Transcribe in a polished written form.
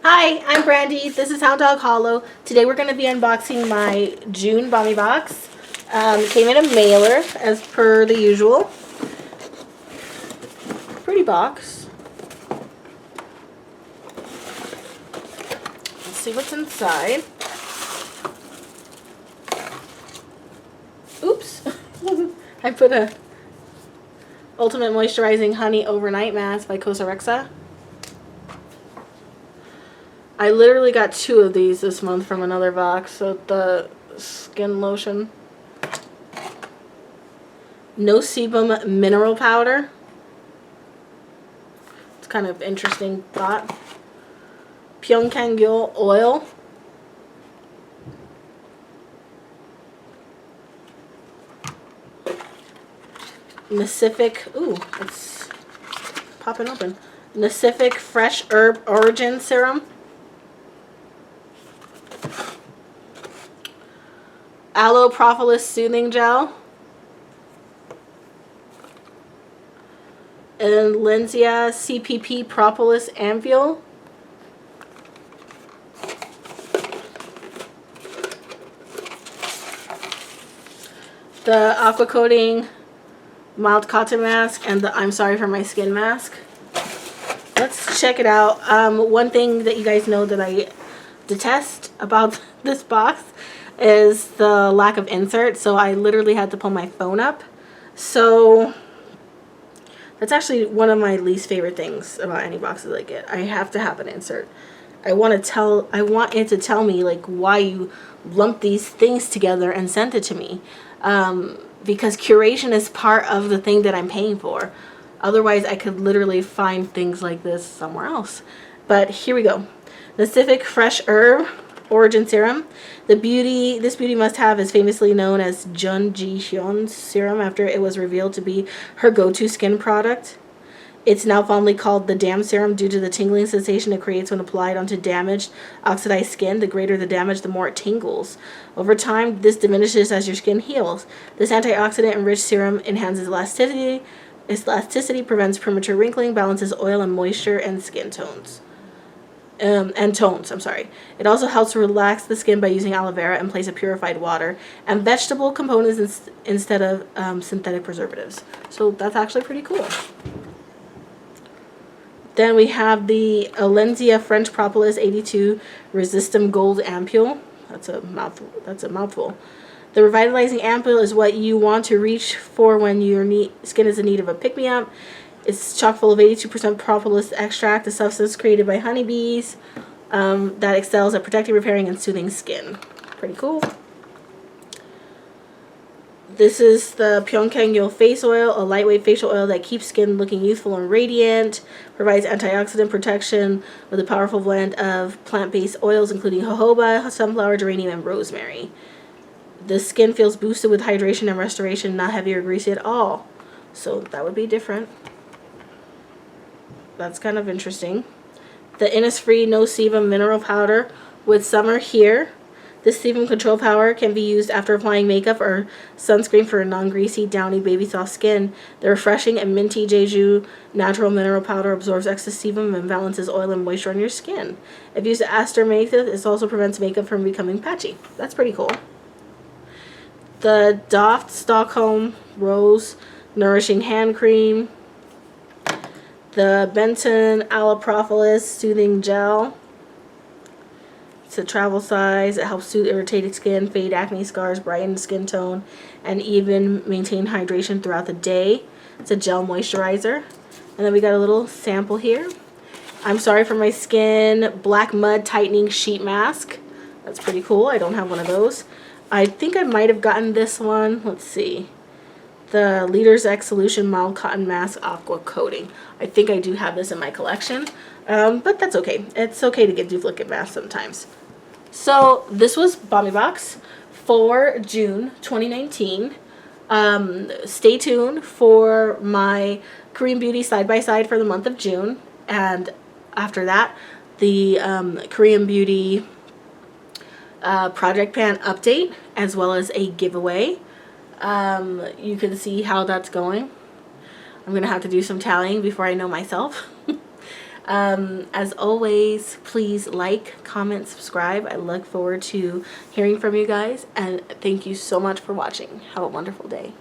Hi, I'm Brandy. This is Hound Dog Hollow. Today we're going to be unboxing my June Bomibox. It came in a mailer, as per the usual. Pretty box. Let's see what's inside. Oops. I put a Ultimate Moisturizing Honey Overnight Mask by Cosarexa. I literally got 2 of these this month from another box. So the skin lotion. No Sebum Mineral Powder. It's kind of interesting thought. Pyeongkangul Oil. Pacific, ooh, it's popping open. Pacific Fresh Herb Origin Serum. Aloe Propolis Soothing Gel. And Lenzia CPP Propolis Ampule. The Aqua Coating Mild Cotton Mask and the I'm Sorry for My Skin Mask. Let's check it out. One thing that you guys know that I detest about this box is the lack of insert, so I literally had to pull my phone up. So that's actually one of my least favorite things about any boxes I get. I have to have an insert. I want it to tell me like why you lumped these things together and sent it to me. Because curation is part of the thing that I'm paying for. Otherwise, I could literally find things like this somewhere else. But here we go. The Pacific Fresh Herb Origin Serum. This beauty must-have is famously known as Jun Ji-hyun's serum after it was revealed to be her go-to skin product. It's now fondly called the Damn Serum due to the tingling sensation it creates when applied onto damaged, oxidized skin. The greater the damage, the more it tingles. Over time, this diminishes as your skin heals. This antioxidant-enriched serum enhances elasticity. Its elasticity prevents premature wrinkling, balances oil and moisture, and skin tones. It also helps relax the skin by using aloe vera in place of purified water and vegetable components instead of synthetic preservatives. So that's actually pretty cool. Then we have the Lenzia French Propolis 82 Resistum Gold Ampule. That's a mouthful. The revitalizing ampule is what you want to reach for when your skin is in need of a pick-me-up. It's chock full of 82% propolis extract, a substance created by honeybees that excels at protecting, repairing, and soothing skin. Pretty cool. This is the Pyeongkangul Face Oil, a lightweight facial oil that keeps skin looking youthful and radiant, provides antioxidant protection with a powerful blend of plant-based oils including jojoba, sunflower, geranium, and rosemary. The skin feels boosted with hydration and restoration, not heavy or greasy at all. So that would be different. That's kind of interesting. The Innisfree No Sebum Mineral Powder with Summer Here. This sebum control powder can be used after applying makeup or sunscreen for a non-greasy, downy, baby soft skin. The refreshing and minty Jeju natural mineral powder absorbs excess sebum and balances oil and moisture on your skin. If used after makeup, this also prevents makeup from becoming patchy. That's pretty cool. The Doft Stockholm Rose Nourishing Hand Cream. The Benton Aloe Propolis Soothing Gel. It's a travel size. It helps soothe irritated skin, fade acne scars, brighten skin tone, and even maintain hydration throughout the day. It's a gel moisturizer. And then we got a little sample here. I'm Sorry for My Skin Black Mud Tightening Sheet Mask. That's pretty cool. I don't have one of those. I think I might have gotten this one. Let's see. The Leaders X Solution Mild Cotton Mask Aqua Coating. I think I do have this in my collection. But that's okay. It's okay to get duplicate masks sometimes. So this was Bomibox for June 2019. Stay tuned for my Korean Beauty side-by-side for the month of June. And after that, the Korean Beauty project pan update, as well as a giveaway. You can see how that's going. I'm going to have to do some tallying before I know myself. As always, please like, comment, subscribe. I look forward to hearing from you guys, and thank you so much for watching. Have a wonderful day.